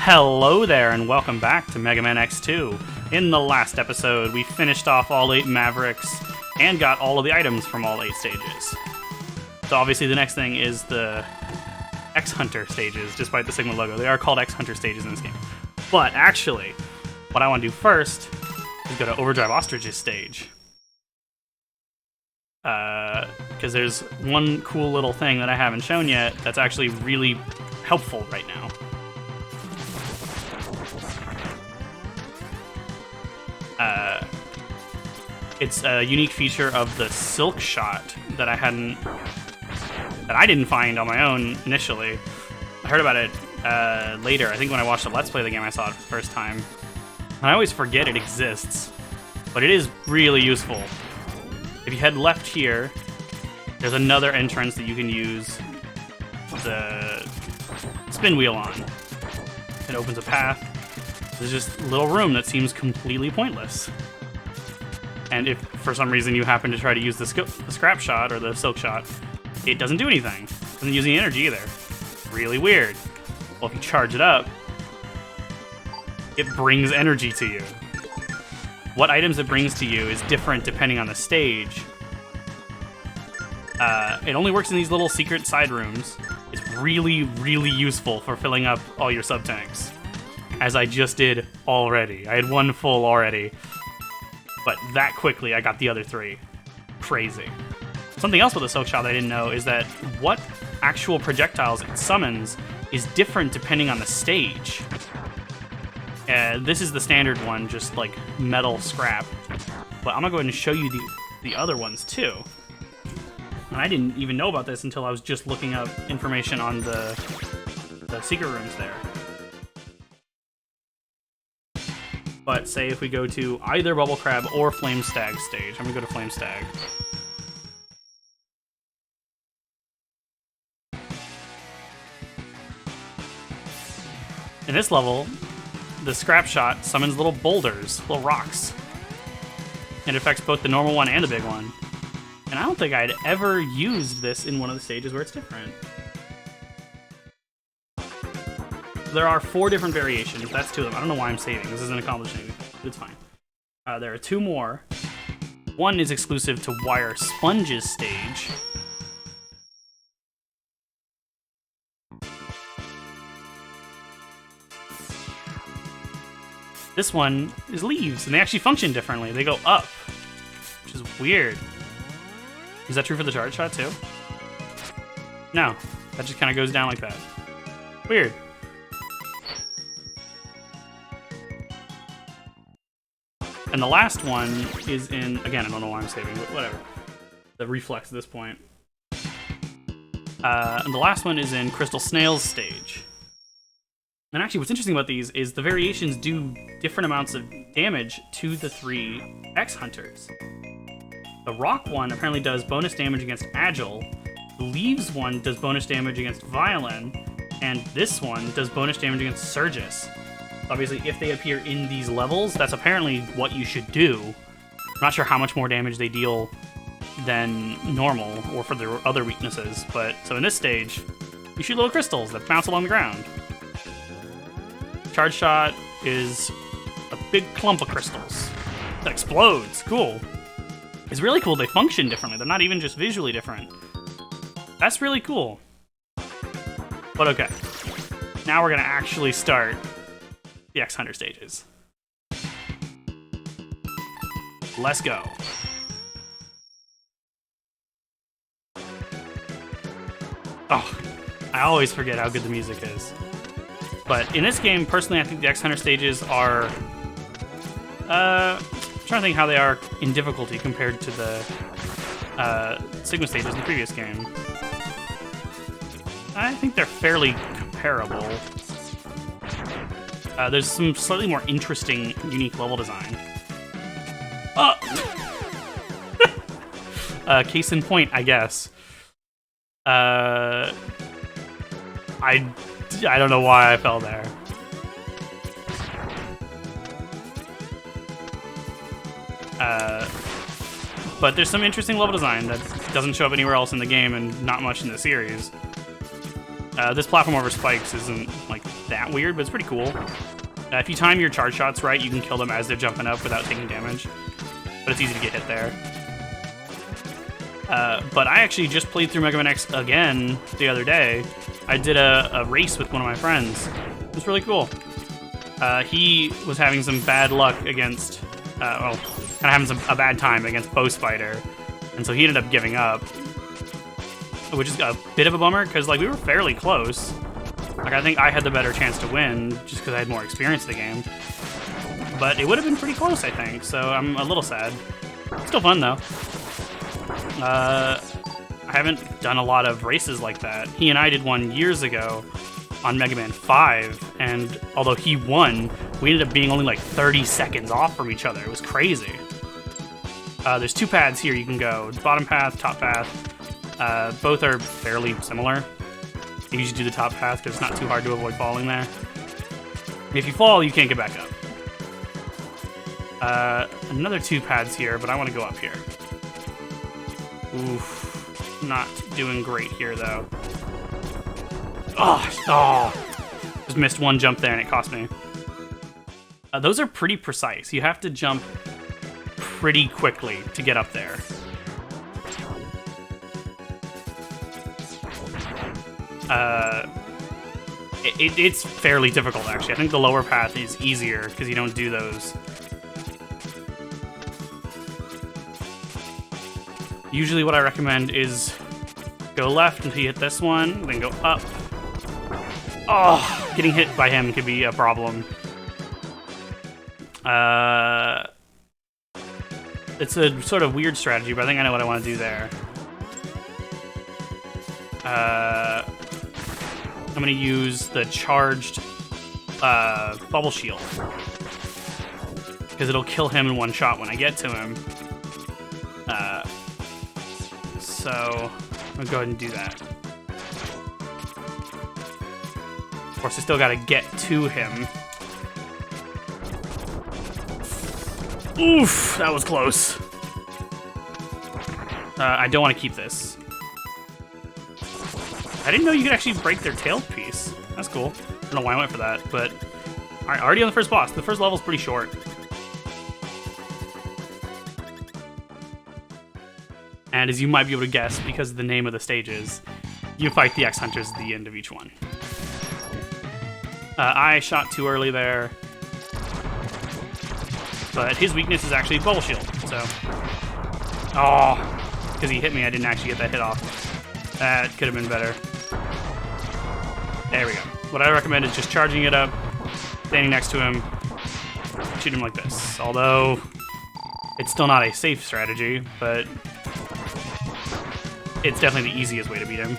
Hello there, and welcome back to Mega Man X2. In the last episode, we finished off all 8 Mavericks and got all of the items from all 8 stages. So obviously the next thing is the X-Hunter stages, despite the Sigma logo. They are called X-Hunter stages in this game. But actually, what I want to do first is go to Overdrive Ostrich's stage. Because there's one cool little thing that I haven't shown yet that's actually really helpful right now. It's a unique feature of the Silk Shot that I didn't find on my own initially. I heard about it later. I think when I watched a Let's Play of the game, I saw it for the first time. And I always forget it exists, but it is really useful. If you head left here, there's another entrance that you can use the spin wheel on. It opens a path. There's just a little room that seems completely pointless. And if for some reason you happen to try to use the scrap shot or the silk shot, it doesn't do anything. It doesn't use any energy either. Really weird. Well, if you charge it up, it brings energy to you. What items it brings to you is different depending on the stage. It only works in these little secret side rooms. It's really, really useful for filling up all your sub-tanks, as I just did already. I had one full already, but that quickly I got the other 3. Crazy. Something else with the Silk Shot I didn't know is that what actual projectiles it summons is different depending on the stage. This is the standard one, just like metal scrap. But I'm gonna go ahead and show you the other ones too. And I didn't even know about this until I was just looking up information on the secret rooms there. But say if we go to either Bubble Crab or Flame Stag stage. I'm gonna go to Flame Stag. In this level, the Scrap Shot summons little boulders, little rocks. It affects both the normal one and the big one. And I don't think I'd ever used this in one of the stages where it's different. There are 4 different variations. That's 2 of them. I don't know why I'm saving. This isn't accomplishing. It's fine. There are 2 more. One is exclusive to Wire Sponge's stage. This one is leaves, and they actually function differently. They go up, which is weird. Is that true for the charge shot too? No, that just kind of goes down like that. Weird. And the last one is in, again, I don't know why I'm saving, but whatever. The reflex at this point. And the last one is in Crystal Snail's stage. And actually, what's interesting about these is the variations do different amounts of damage to the 3 X-Hunters. The Rock one apparently does bonus damage against Agile, the Leaves one does bonus damage against Violin, and this one does bonus damage against Surgus. Obviously, if they appear in these levels, that's apparently what you should do. I'm not sure how much more damage they deal than normal, or for their other weaknesses, but so in this stage, you shoot little crystals that bounce along the ground. Charge Shot is a big clump of crystals that explodes. Cool. It's really cool they function differently. They're not even just visually different. That's really cool. But okay. Now we're going to actually start the X-Hunter stages. Let's go. Oh, I always forget how good the music is. But in this game, personally, I think the X-Hunter stages are... I'm trying to think how they are in difficulty compared to the Sigma stages in the previous game. I think they're fairly comparable. There's some slightly more interesting, unique level design. Case in point, I guess. I don't know why I fell there. But there's some interesting level design that doesn't show up anywhere else in the game and not much in the series. This platform over spikes isn't like that weird, but it's pretty cool. If you time your charge shots right, you can kill them as they're jumping up without taking damage. But it's easy to get hit there. But I actually just played through Mega Man X again the other day. I did a race with one of my friends. It was really cool. He was having some bad luck against, well, kind of having a bad time against Bow Spider, and so he ended up giving up, which is a bit of a bummer because like we were fairly close. Like I think I had the better chance to win just because I had more experience in the game. But it would have been pretty close, I think. So I'm a little sad. Still fun though. I haven't done a lot of races like that. He and I did one years ago on Mega Man 5, and although he won, we ended up being only like 30 seconds off from each other. It was crazy. There's two paths here you can go. Bottom path, top path. Both are fairly similar. You usually do the top path because it's not too hard to avoid falling there. If you fall, you can't get back up. Another two paths here, but I want to go up here. Oof. Not doing great here, though. Oh! Just missed one jump there, and it cost me. Those are pretty precise. You have to jump pretty quickly to get up there. It's fairly difficult, actually. I think the lower path is easier because you don't do those. Usually what I recommend is go left until you hit this one, then go up. Oh, getting hit by him could be a problem. It's a sort of weird strategy, but I think I know what I want to do there. I'm going to use the charged bubble shield because it'll kill him in one shot when I get to him. So I'm going to go ahead and do that. Of course, I still got to get to him. Oof, that was close. I don't want to keep this. I didn't know you could actually break their tail piece. That's cool. I don't know why I went for that, but... Alright, already on the first boss. The first level's pretty short. And as you might be able to guess, because of the name of the stages, you fight the X-Hunters at the end of each one. I shot too early there. But his weakness is actually Bubble Shield, so... Oh! Because he hit me, I didn't actually get that hit off. That could have been better. There we go. What I recommend is just charging it up, standing next to him, shoot him like this. Although, it's still not a safe strategy, but it's definitely the easiest way to beat him.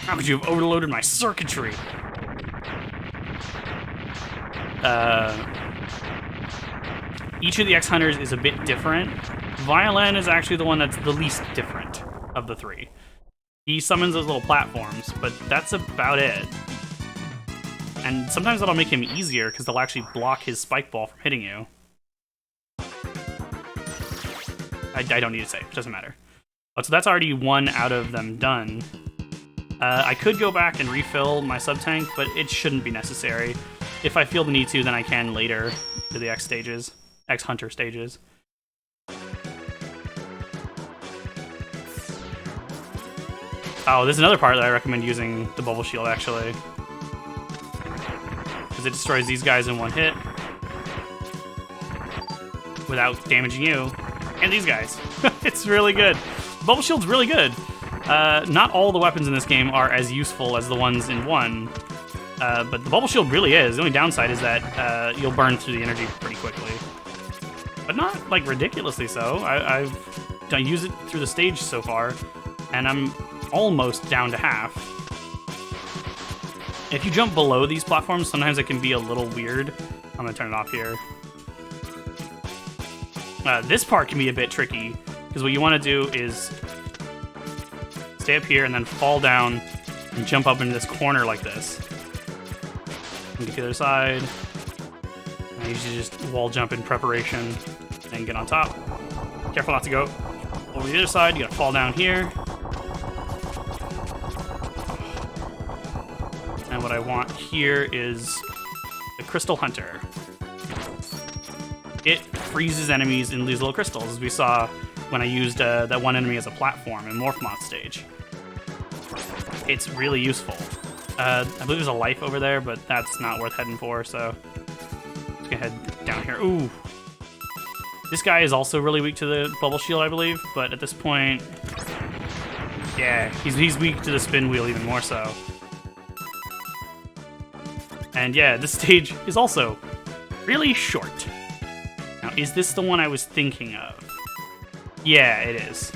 How could you have overloaded my circuitry? Each of the X-Hunters is a bit different. Violin is actually the one that's the least different of the three. He summons those little platforms, but that's about it. And sometimes that'll make him easier because they'll actually block his spike ball from hitting you. I don't need to say, it doesn't matter. Oh, so that's already one out of them done. I could go back and refill my sub-tank, but it shouldn't be necessary. If I feel the need to, then I can later to the X-Hunter stages. Oh, there's another part that I recommend using the Bubble Shield, actually. Because it destroys these guys in one hit. Without damaging you. And these guys. It's really good. Bubble Shield's really good. Not all the weapons in this game are as useful as the ones in 1. But the Bubble Shield really is. The only downside is that you'll burn through the energy pretty quickly. But not, like, ridiculously so. I've used it through the stage so far, and I'm almost down to half. If you jump below these platforms, sometimes it can be a little weird. I'm gonna turn it off here. This part can be a bit tricky, because what you want to do is stay up here and then fall down and jump up into this corner like this. And get to the other side. I usually just wall jump in preparation and get on top. Careful not to go over the other side. You gotta fall down here. And what I want here is the Crystal Hunter. It freezes enemies in these little crystals, as we saw when I used that one enemy as a platform in Morphmoth stage. It's really useful. I believe there's a life over there, but that's not worth heading for, so let's go head down here. Ooh. This guy is also really weak to the bubble shield, I believe, but at this point, yeah, he's weak to the spin wheel even more so. And yeah, this stage is also really short. Now, is this the one I was thinking of? Yeah, it is.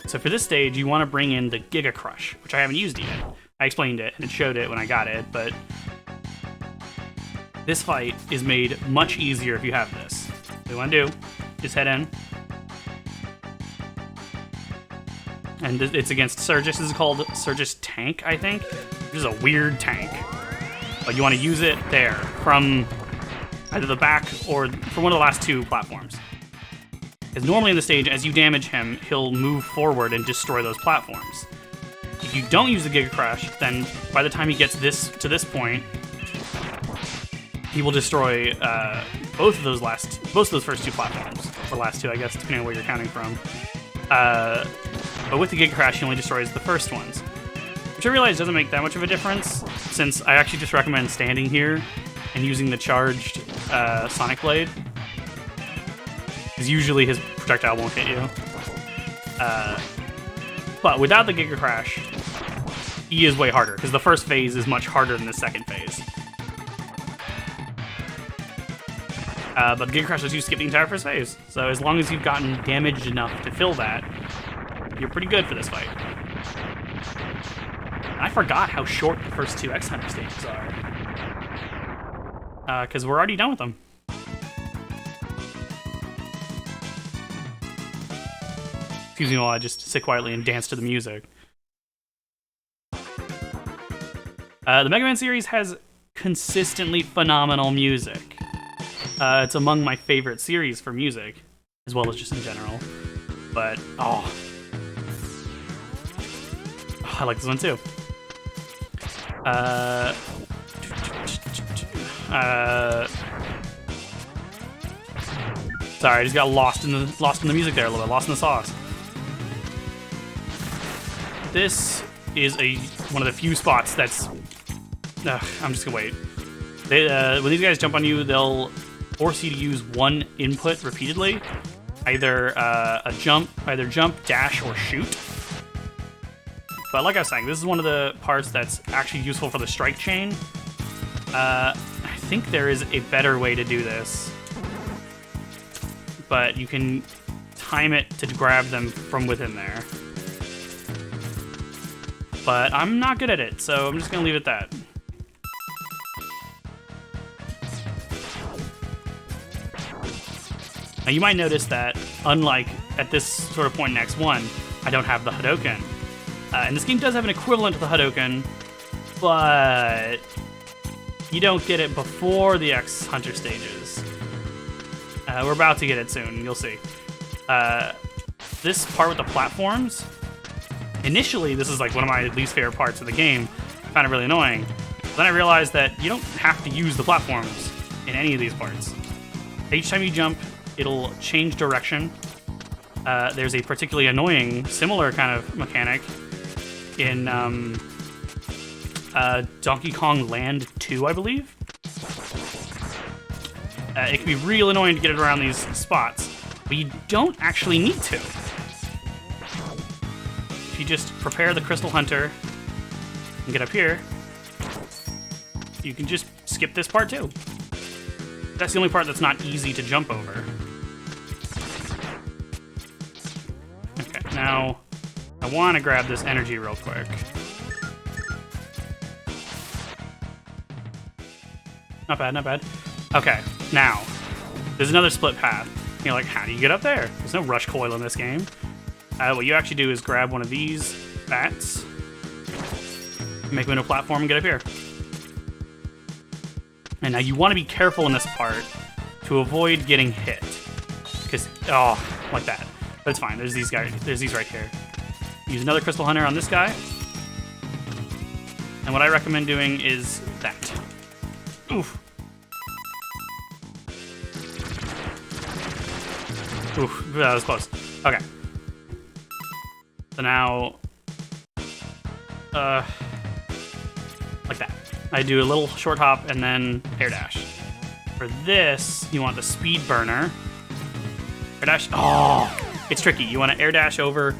So for this stage, you want to bring in the Giga Crush, which I haven't used yet. I explained it, and it showed it when I got it, but this fight is made much easier if you have this. What you want to do is head in. And it's against Surgis. This is called Surgis Tank, I think. This is a weird tank. But you want to use it there, from either the back or from one of the last two platforms. Because normally in the stage, as you damage him, he'll move forward and destroy those platforms. If you don't use the Giga Crush, then by the time he gets to this point, he will destroy both of those first two platforms, or last two, I guess, depending on where you're counting from. But with the Giga Crash, he only destroys the first ones, which I realize doesn't make that much of a difference, since I actually just recommend standing here and using the charged Sonic Blade, because usually his projectile won't hit you. But without the Giga Crash, he is way harder, because the first phase is much harder than the second phase. But Giga Crash lets you skip the entire first phase, so as long as you've gotten damaged enough to fill that, you're pretty good for this fight. I forgot how short the first two X Hunter stages are. Because we're already done with them. Excuse me while I just sit quietly and dance to the music. The Mega Man series has consistently phenomenal music. It's among my favorite series for music, as well as just in general. But, I like this one too. Sorry, I just got lost in the music there a little bit, lost in the sauce. This is one of the few spots that's. I'm just gonna wait. When these guys jump on you, they'll force you to use one input repeatedly, either jump, dash, or shoot. But like I was saying, this is one of the parts that's actually useful for the strike chain. I think there is a better way to do this, but you can time it to grab them from within there. But I'm not good at it, so I'm just gonna leave it at that. Now you might notice that, unlike at this sort of point in X1, I don't have the Hadouken. And this game does have an equivalent to the Hadouken, but you don't get it before the X Hunter stages. We're about to get it soon, you'll see. This part with the platforms, initially this is like one of my least favorite parts of the game. I found it really annoying. But then I realized that you don't have to use the platforms in any of these parts. Each time you jump, it'll change direction. There's a particularly annoying, similar kind of mechanic in Donkey Kong Land 2, I believe. It can be real annoying to get it around these spots, but you don't actually need to. If you just prepare the Crystal Hunter and get up here, you can just skip this part too. That's the only part that's not easy to jump over. Okay, now I want to grab this energy real quick. Not bad, not bad. Okay, now, there's another split path. You're like, how do you get up there? There's no rush coil in this game. What you actually do is grab one of these bats, make them into a platform, and get up here. And now you want to be careful in this part to avoid getting hit. Because, like that. But it's fine, there's these guys, there's these right here. Use another Crystal Hunter on this guy. And what I recommend doing is that. Oof. Oof, that was close. Okay. So now, like that. I do a little short hop and then air dash. For this, you want the speed burner. Air dash. Oh, it's tricky. You want to air dash over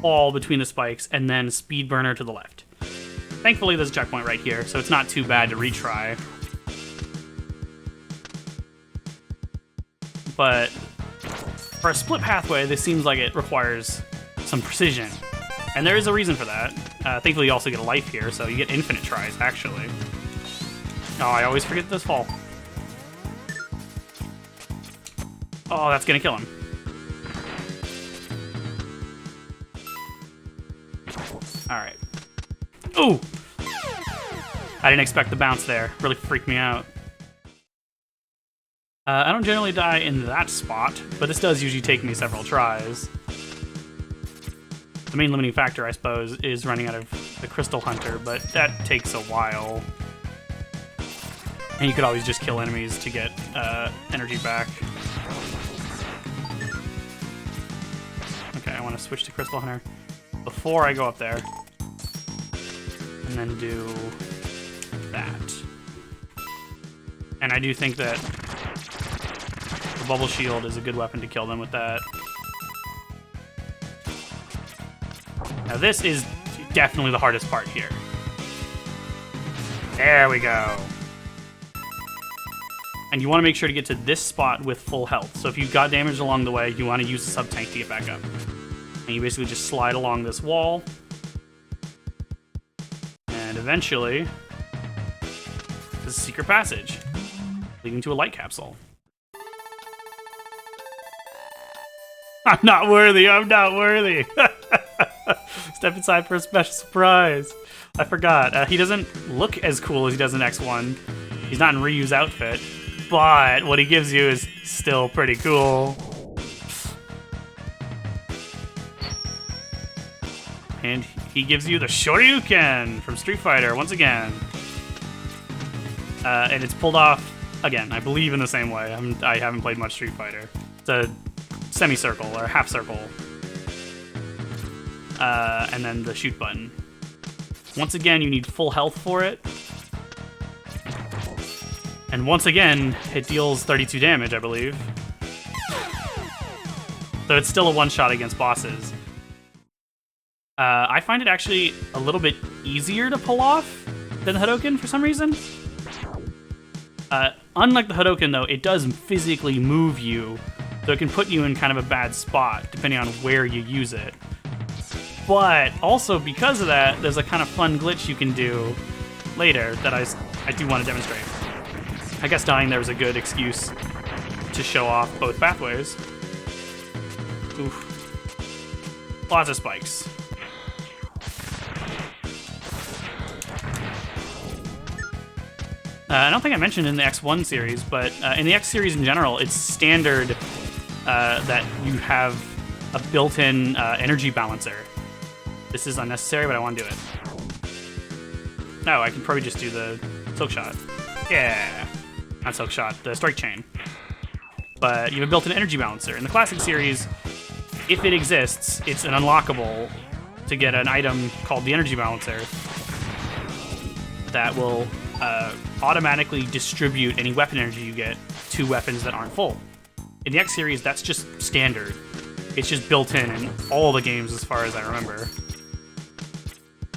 all between the spikes and then speed burner to the left. Thankfully, there's a checkpoint right here, so it's not too bad to retry. But for a split pathway, this seems like it requires some precision. And there is a reason for that. Thankfully, you also get a life here, so you get infinite tries, actually. Oh, I always forget this fall. Oh, that's gonna kill him. Alright. Ooh! I didn't expect the bounce there. Really freaked me out. I don't generally die in that spot, but this does usually take me several tries. The main limiting factor, I suppose, is running out of the Crystal Hunter, but that takes a while. And you could always just kill enemies to get energy back. Okay, I want to switch to Crystal Hunter before I go up there. And then do that. And I do think that the Bubble Shield is a good weapon to kill them with that. Now this is definitely the hardest part here. There we go. And you want to make sure to get to this spot with full health. So if you got damaged along the way, you want to use the sub-tank to get back up. And you basically just slide along this wall. And eventually, this is a secret passage, leading to a light capsule. I'm not worthy, I'm not worthy! Step inside for a special surprise. I forgot. He doesn't look as cool as he does in X1. He's not in Ryu's outfit, but what he gives you is still pretty cool. And he gives you the Shoryuken from Street Fighter once again. And it's pulled off, again, I believe in the same way. I haven't played much Street Fighter. It's a semicircle or half circle. And then the shoot button. Once again, you need full health for it. And once again, it deals 32 damage, I believe. So it's still a one-shot against bosses. I find it actually a little bit easier to pull off than the Hadoken for some reason. Unlike the Hadoken, though, it does physically move you, so it can put you in kind of a bad spot, depending on where you use it. But also, because of that, there's a kind of fun glitch you can do later that I do want to demonstrate. I guess dying there was a good excuse to show off both pathways. Oof. Lots of spikes. I don't think I mentioned in the X1 series, but in the X series in general, it's standard that you have a built-in energy balancer. This is unnecessary, but I want to do it. No, I can probably just do the Silk Shot. Yeah. Not Silk Shot, the Strike Chain. But you have a built-in energy balancer. In the classic series, if it exists, it's an unlockable to get an item called the Energy Balancer that will automatically distribute any weapon energy you get to weapons that aren't full. In the X series, that's just standard. It's just built in all the games as far as I remember.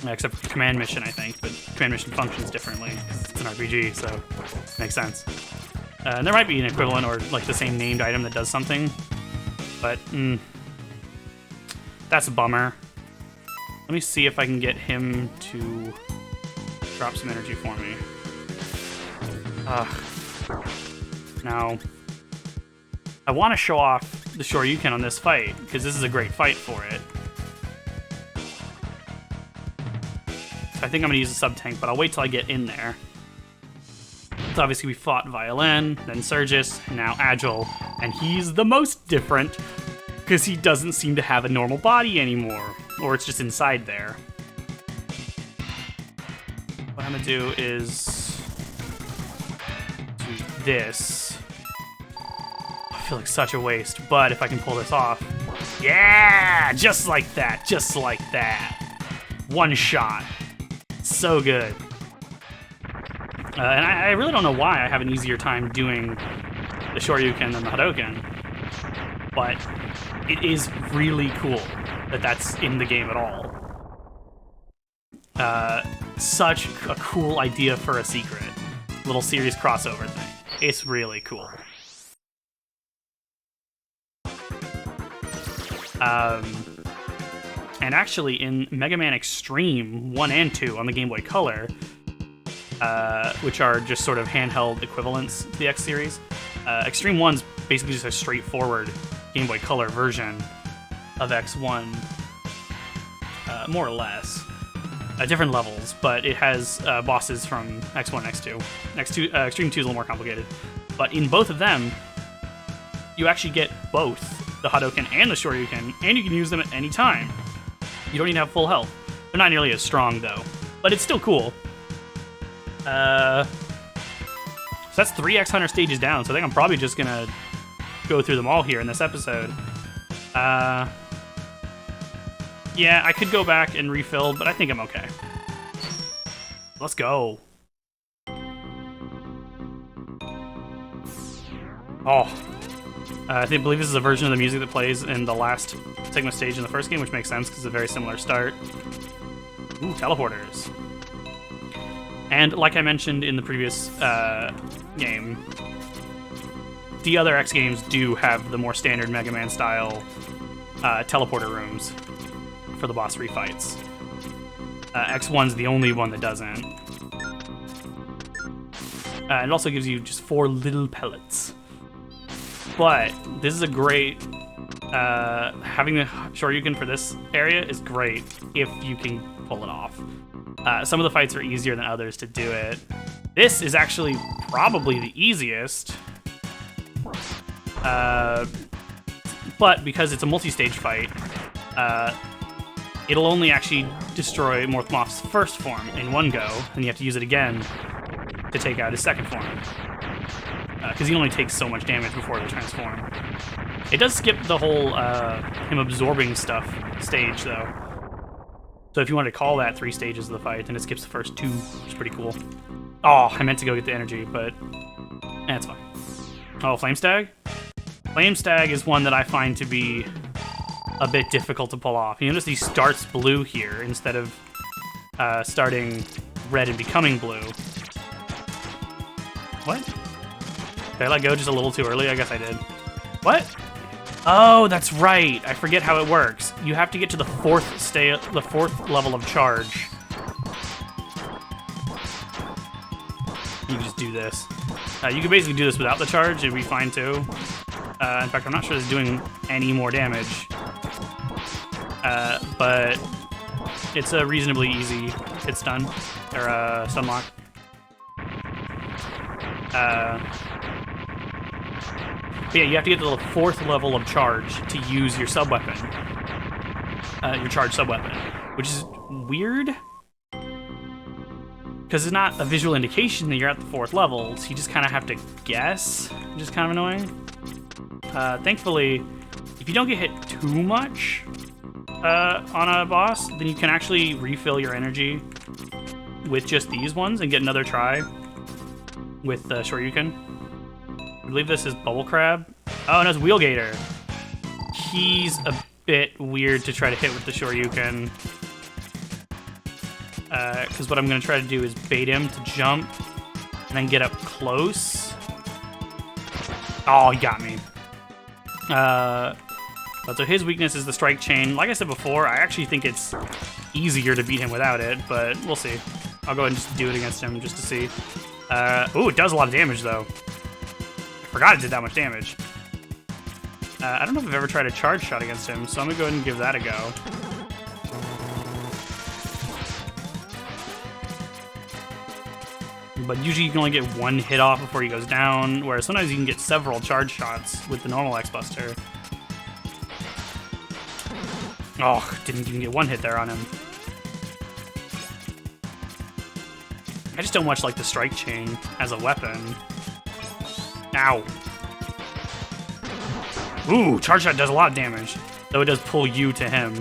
Except for Command Mission, I think, but Command Mission functions differently. It's an RPG, so it makes sense. And there might be an equivalent or like the same named item that does something, but that's a bummer. Let me see if I can get him to drop some energy for me. Now, I want to show off the Shoryuken on this fight, because this is a great fight for it. So I think I'm going to use a sub-tank, but I'll wait till I get in there. So obviously we fought Violin, then Surgis, and now Agile, and he's the most different, because he doesn't seem to have a normal body anymore, or it's just inside there. I'm gonna do is do this. I feel like such a waste, but if I can pull this off, yeah, just like that, just like that. One shot, so good. And I really don't know why I have an easier time doing the Shoryuken than the Hadoken, but it is really cool that that's in the game at all. Such a cool idea for a secret. Little series crossover thing. It's really cool. And actually in Mega Man Extreme 1 and 2 on the Game Boy Color, which are just sort of handheld equivalents to the X series, Extreme 1's basically just a straightforward Game Boy Color version of X1, more or less. Different levels, but it has bosses from X1 and X2. Extreme 2 is a little more complicated. But in both of them, you actually get both the Hadoken and the Shoryuken, and you can use them at any time. You don't need to have full health. They're not nearly as strong, though. But it's still cool. So that's 3 X Hunter stages down, so I think I'm probably just gonna go through them all here in this episode. Yeah, I could go back and refill, but I think I'm okay. Let's go. Oh. I believe this is a version of the music that plays in the last Sigma stage in the first game, which makes sense because it's a very similar start. Ooh, teleporters. And like I mentioned in the previous game, the other X games do have the more standard Mega Man style teleporter rooms for the boss fights. X1's the only one that doesn't. It also gives you just 4 little pellets. But this is a great... having the Shoryuken for this area is great if you can pull it off. Some of the fights are easier than others to do it. This is actually probably the easiest. But because it's a multi-stage fight, it'll only actually destroy Morph-Moth's first form in one go, and you have to use it again to take out his second form. Because he only takes so much damage before they transform. It does skip the whole him absorbing stuff stage, though. So if you want to call that 3 stages of the fight, then it skips the first 2, which is pretty cool. Oh, I meant to go get the energy, but that's fine. Oh, Flame Stag? Flame Stag is one that I find to be a bit difficult to pull off. You notice he starts blue here instead of starting red and becoming blue. What? Did I let go just a little too early? I guess I did. What? Oh, that's right. I forget how it works. You have to get to the 4th level of charge. You can just do this. You can basically do this without the charge. It'd be fine too. In fact, I'm not sure it's doing any more damage. But it's a reasonably easy hit stun, or stun lock. But yeah, you have to get to the 4th level of charge to use your sub-weapon. Your charge sub-weapon. Which is weird. Because it's not a visual indication that you're at the 4th level, so you just kind of have to guess, which is kind of annoying. Thankfully, if you don't get hit too much on a boss, then you can actually refill your energy with just these ones and get another try with the Shoryuken. I believe this is Bubble Crab. Oh, no, it's Wheelgator. He's a bit weird to try to hit with the Shoryuken. Because what I'm going to try to do is bait him to jump and then get up close. Oh, he got me. But so his weakness is the Strike Chain. Like I said before, I actually think it's easier to beat him without it, but we'll see. I'll go ahead and just do it against him just to see. Ooh, it does a lot of damage, though. I forgot it did that much damage. I don't know if I've ever tried a charge shot against him, so I'm going to go ahead and give that a go. But usually you can only get 1 hit off before he goes down, whereas sometimes you can get several charge shots with the normal X-Buster. Oh, didn't even get 1 hit there on him. I just don't much like the strike chain as a weapon. Ow. Ooh, charge shot does a lot of damage, though it does pull you to him.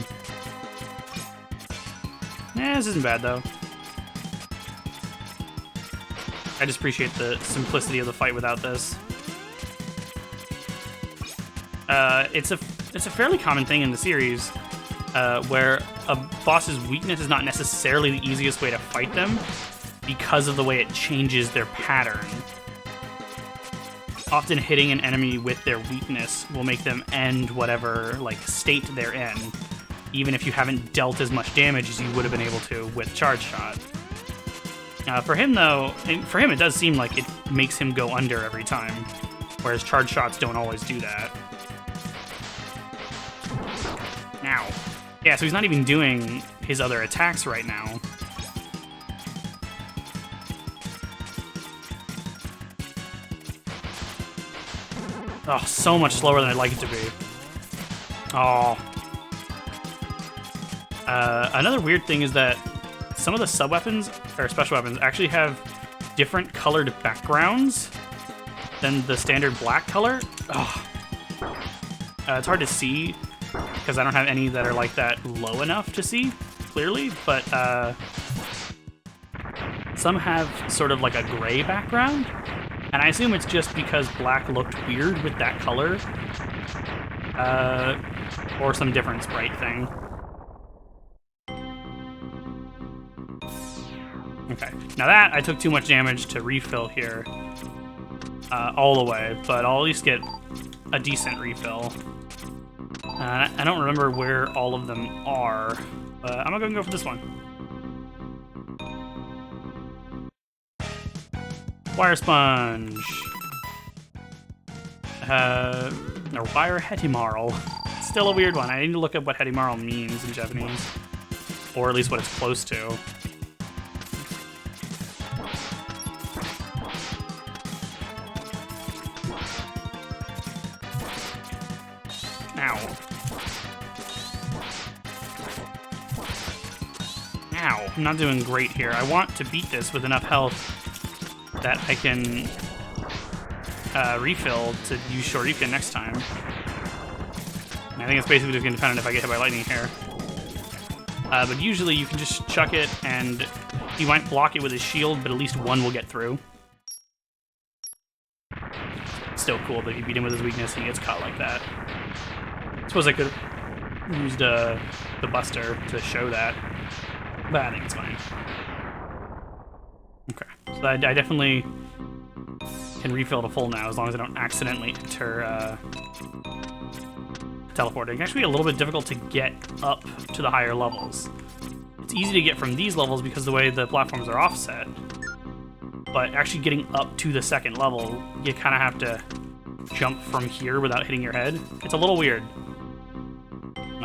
This isn't bad, though. I just appreciate the simplicity of the fight without this. It's a fairly common thing in the series where a boss's weakness is not necessarily the easiest way to fight them because of the way it changes their pattern. Often hitting an enemy with their weakness will make them end whatever state they're in, even if you haven't dealt as much damage as you would have been able to with Charge Shot. For him, though, it does seem like it makes him go under every time, whereas Charge Shots don't always do that. Now, yeah, so he's not even doing his other attacks right now. Oh, so much slower than I'd like it to be. Oh. Another weird thing is that some of the sub-weapons, or special weapons, actually have different colored backgrounds than the standard black color. Oh. It's hard to see, because I don't have any that are like that low enough to see clearly, but some have sort of like a gray background, and I assume it's just because black looked weird with that color, or some different sprite thing. Okay, now that I took too much damage to refill here all the way, but I'll at least get a decent refill. I don't remember where all of them are, but I'm gonna go for this one. Wire Sponge. Or Wire Hetimarl. Still a weird one. I need to look up what Hetimarl means in Japanese, or at least what it's close to. Ow. Ow. I'm not doing great here. I want to beat this with enough health that I can refill to use Shoryuken next time. And I think it's basically just going to depend on if I get hit by lightning here. But usually you can just chuck it, and he might block it with his shield, but at least one will get through. Still cool that if you beat him with his weakness, he gets caught like that. I suppose I could have used the Buster to show that, but I think it's fine. Okay, so I definitely can refill to full now as long as I don't accidentally enter teleporting. It can actually be a little bit difficult to get up to the higher levels. It's easy to get from these levels because of the way the platforms are offset, but actually getting up to the second level, you kind of have to jump from here without hitting your head. It's a little weird.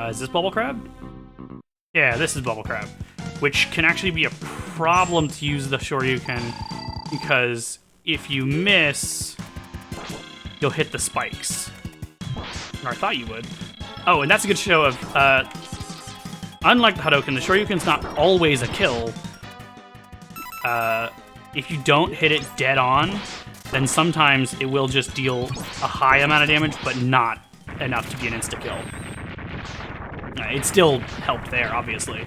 Is this Bubble Crab? Yeah, this is Bubble Crab, which can actually be a problem to use the Shoryuken because if you miss, you'll hit the spikes. Or I thought you would. Oh, and that's a good show of, unlike the Hadouken, the Shoryuken's not always a kill. If you don't hit it dead on, then sometimes it will just deal a high amount of damage, but not enough to be an insta-kill. It still helped there, obviously.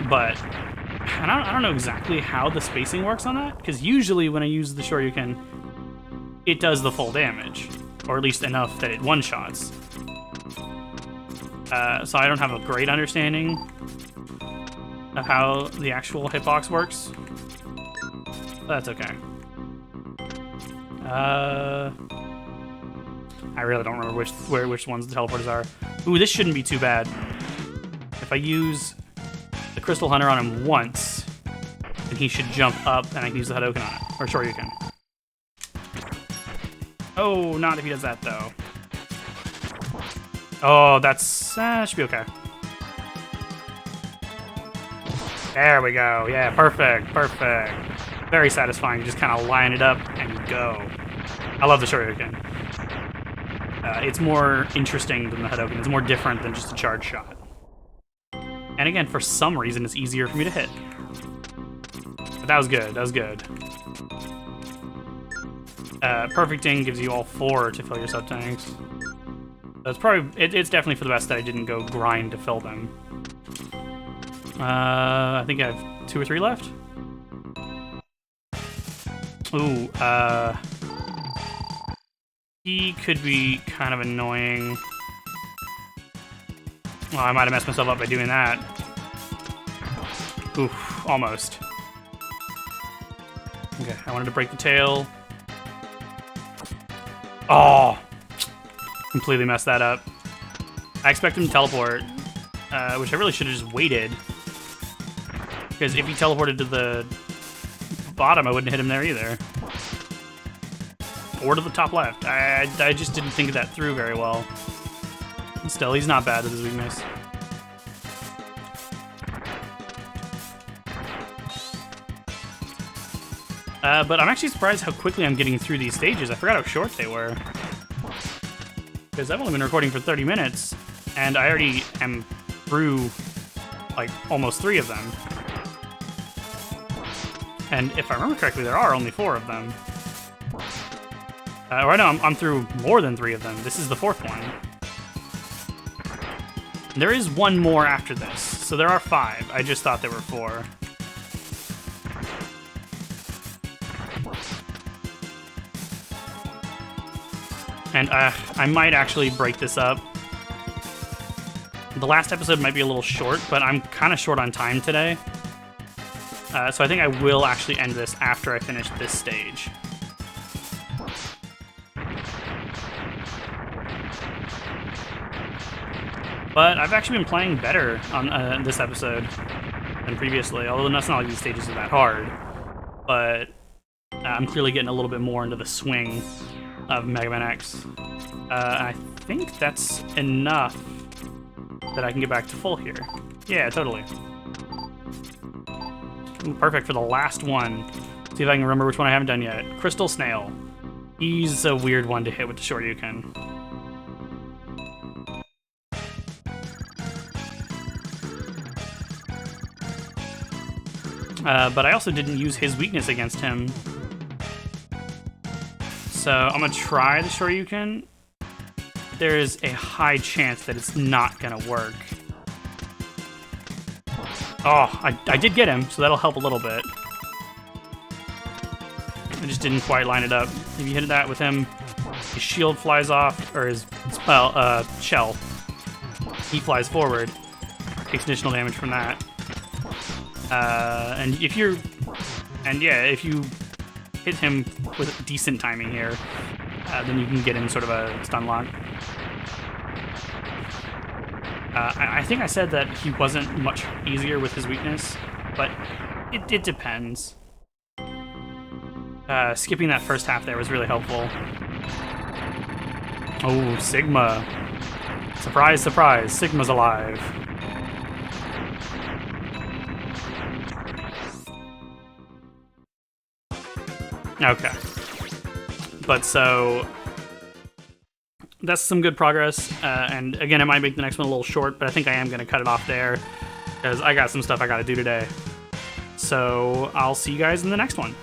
But I don't know exactly how the spacing works on that, because usually when I use the Shoryuken, it does the full damage, or at least enough that it one-shots. So I don't have a great understanding of how the actual hitbox works. But that's okay. I really don't remember which ones the teleporters are. Ooh, this shouldn't be too bad. If I use the Crystal Hunter on him once, then he should jump up and I can use the Hadouken on it, or Shoryuken. Oh, not if he does that, though. Oh, that should be okay. There we go. Yeah, perfect, perfect. Very satisfying. You just kind of line it up and go. I love the Shoryuken. It's more interesting than the Hadouken. It's more different than just a charge shot. And And again, for some reason, it's easier for me to hit. But that was good. That was good. Perfecting gives you all 4 to fill your sub-tanks. That's probably... It's definitely for the best that I didn't go grind to fill them. I think I have 2 or 3 left. Ooh, he could be kind of annoying. Well, I might have messed myself up by doing that. Oof, almost. Okay, I wanted to break the tail. Oh! Completely messed that up. I expect him to teleport, which I really should have just waited. Because if he teleported to the bottom, I wouldn't hit him there either. Or to the top left. I just didn't think of that through very well. Still, he's not bad with his weakness. But I'm actually surprised how quickly I'm getting through these stages. I forgot how short they were. Because I've only been recording for 30 minutes, and I already am through, like, almost 3 of them. And if I remember correctly, there are only 4 of them. Right now, I'm through more than 3 of them. This is the 4th one. There is 1 more after this, so there are 5. I just thought there were 4. And I might actually break this up. The last episode might be a little short, but I'm kind of short on time today. So I think I will actually end this after I finish this stage. But I've actually been playing better on this episode than previously, although not all of these stages are that hard. But I'm clearly getting a little bit more into the swing of Mega Man X. I think that's enough that I can get back to full here. Yeah, totally. Ooh, perfect for the last one. See if I can remember which one I haven't done yet. Crystal Snail. He's a weird one to hit with the Shoryuken. But I also didn't use his weakness against him. So I'm gonna try the Shoryuken. There's a high chance that it's not gonna work. Oh, I did get him, so that'll help a little bit. I just didn't quite line it up. If you hit that with him, his shield flies off, or his shell. He flies forward, takes additional damage from that. If you hit him with decent timing here, then you can get in sort of a stun lock. I think I said that he wasn't much easier with his weakness, but it depends. Skipping that first half there was really helpful. Oh, Sigma. Surprise, surprise, Sigma's alive. Okay. But so that's some good progress, and again, it might make the next one a little short, but I think I am going to cut it off there, because I got some stuff I got to do today. So I'll see you guys in the next one.